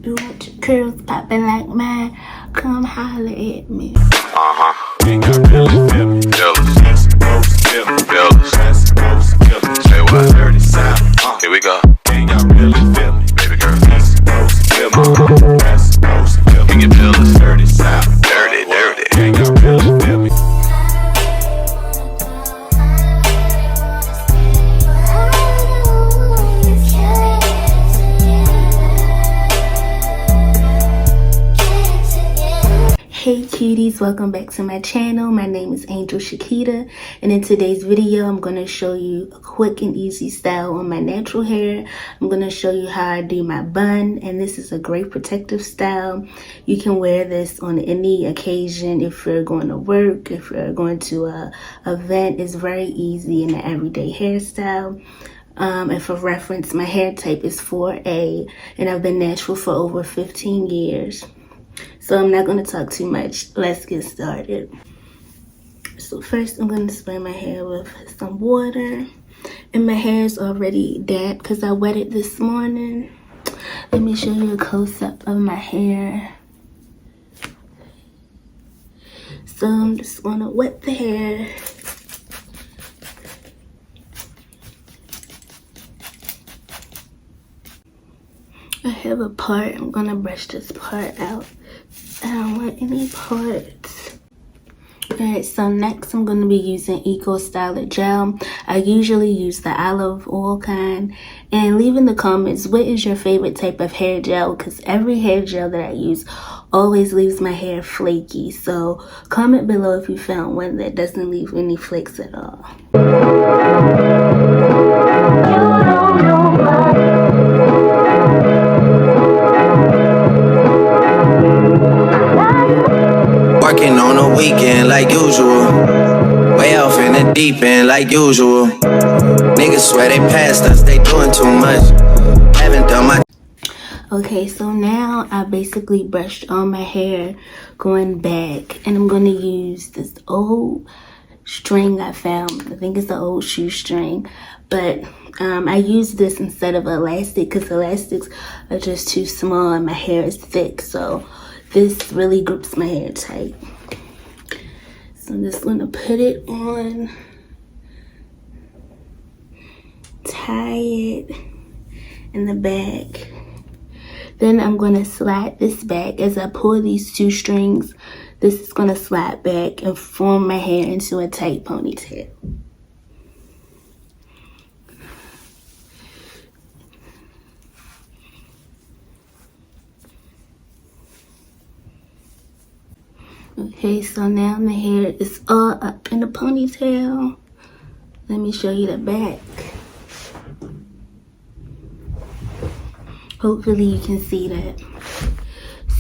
You want your curls popping like mine? Come holler at me. Ain't got feelings, feel me. Jealous, feel me, jealous. Say what? Dirty South. Here we go. Ain't got feelings, feel me. Baby girl, feel me. Can you feel this dirty South? Dirty, dirty. Ain't got feelings, feel me. Hey cuties, welcome back to my channel. My name is Angel Shakita, and in today's video I'm going to show you a quick and easy style on my natural hair. I'm going to show you how I do my bun, and this is a great protective style. You can wear this on any occasion. If you're going to work, if you're going to a event, it's very easy in an everyday hairstyle. And for reference, my hair type is 4A, and I've been natural for over 15 years. So I'm not going to talk too much. Let's get started. So first I'm going to spray my hair with some water. And my hair is already damp because I wet it this morning. Let me show you a close-up of my hair. So I'm just going to wet the hair. I have a part. I'm going to brush this part out. I don't want any parts. Alright, so next I'm going to be using Eco Styler Gel. I usually use the olive oil kind. And leave in the comments, what is your favorite type of hair gel? Because every hair gel that I use always leaves my hair flaky. So comment below if you found one that doesn't leave any flakes at all. Working on a weekend like usual. Way off in the deep end like usual. Niggas swear they passed us, they doing too much. Haven't done my. Okay, so now I basically brushed all my hair going back, and I'm going to use this old string I found. I think it's an old shoestring, but I use this instead of elastic because elastics are just too small and my hair is thick, so this really grips my hair tight. So I'm just going to put it on, tie it in the back. Then I'm going to slide this back. As I pull these two strings, this is going to slide back and form my hair into a tight ponytail. Okay, so now my hair is all up in a ponytail. Let me show you the back. Hopefully you can see that.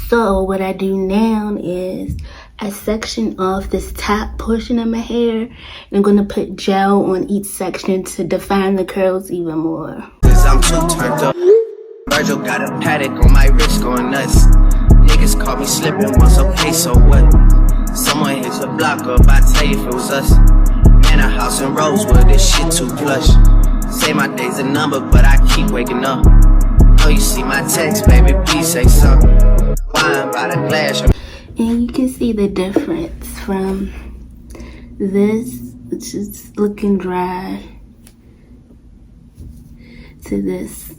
So what I do now is I section off this top portion of my hair, and I'm going to put gel on each section to define the curls even more. I'm too turned up. Virgil got a paddock on my wrist going nuts. Niggas caught me slipping once, okay, so what? Someone hits a block up, I tell you if it was us. Man, a house in Rosewood, this shit too plush. Say my day's a number, but I keep waking up. Oh, you see my text, baby, please say something. Wine by the glass. And you can see the difference from this, which is looking dry, to this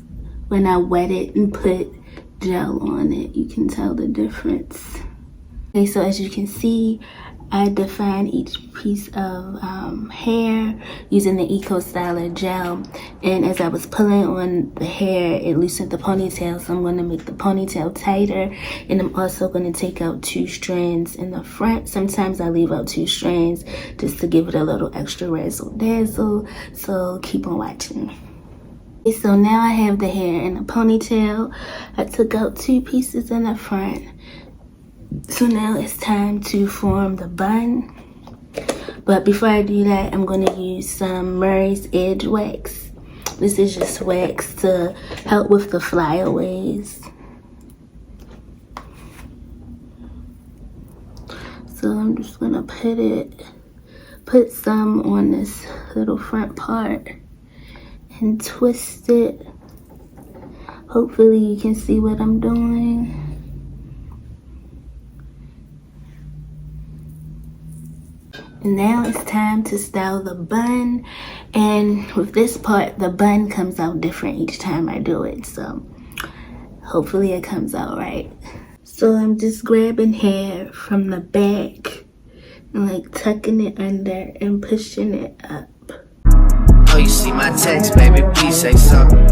when I wet it and put gel on it. You can tell the difference. Okay, so as you can see, I define each piece of hair using the Eco Styler Gel, and as I was pulling on the hair, it loosened the ponytail, so I'm going to make the ponytail tighter, and I'm also going to take out two strands in the front. Sometimes I leave out two strands just to give it a little extra razzle dazzle, so keep on watching. Okay, so now I have the hair in a ponytail. I took out two pieces in the front. So now it's time to form the bun. But before I do that, I'm going to use some Murray's Edge wax. This is just wax to help with the flyaways. So I'm just going to put some on this little front part and twist it. Hopefully you can see what I'm doing. Now it's time to style the bun, and with this part the bun comes out different each time I do it, so hopefully it comes out right. So I'm just grabbing hair from the back and like tucking it under and pushing it up. Oh, you see my text, baby, please say something.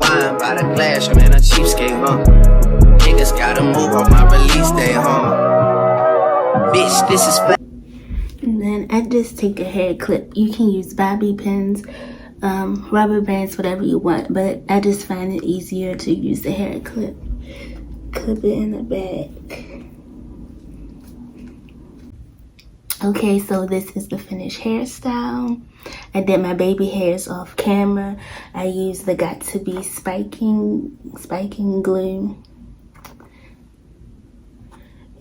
Wine by the glass, I'm in a cheapskate, huh? Niggas gotta move on my release day, huh? Bitch, this is fat. And then I just take a hair clip. You can use bobby pins, rubber bands, whatever you want, but I just find it easier to use the hair clip. Clip it in the back. Okay, so this is the finished hairstyle. I did my baby hairs off camera. I used the Got To Be spiking glue.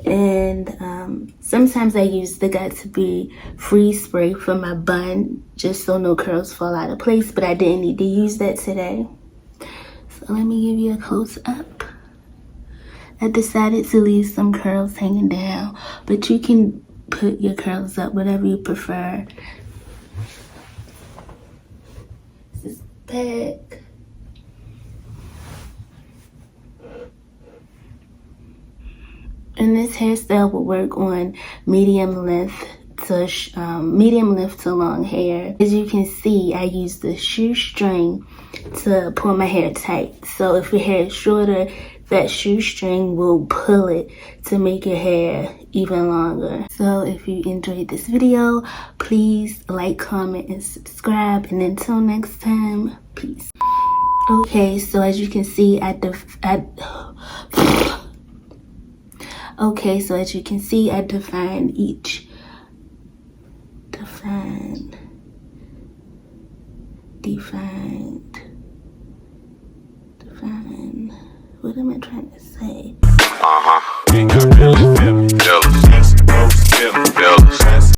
And sometimes I use the Got To Be freeze spray for my bun, just so no curls fall out of place, but I didn't need to use that today. So let me give you a close up. I decided to leave some curls hanging down, but you can put your curls up, whatever you prefer. This is back. And this hairstyle will work on medium length to long hair. As you can see, I use the shoestring to pull my hair tight. So if your hair is shorter, that shoestring will pull it to make your hair even longer. So if you enjoyed this video, please like, comment, and subscribe. And until next time, peace. Okay, so as you can see, I defined each. Define. What am I trying to say? Ain't got really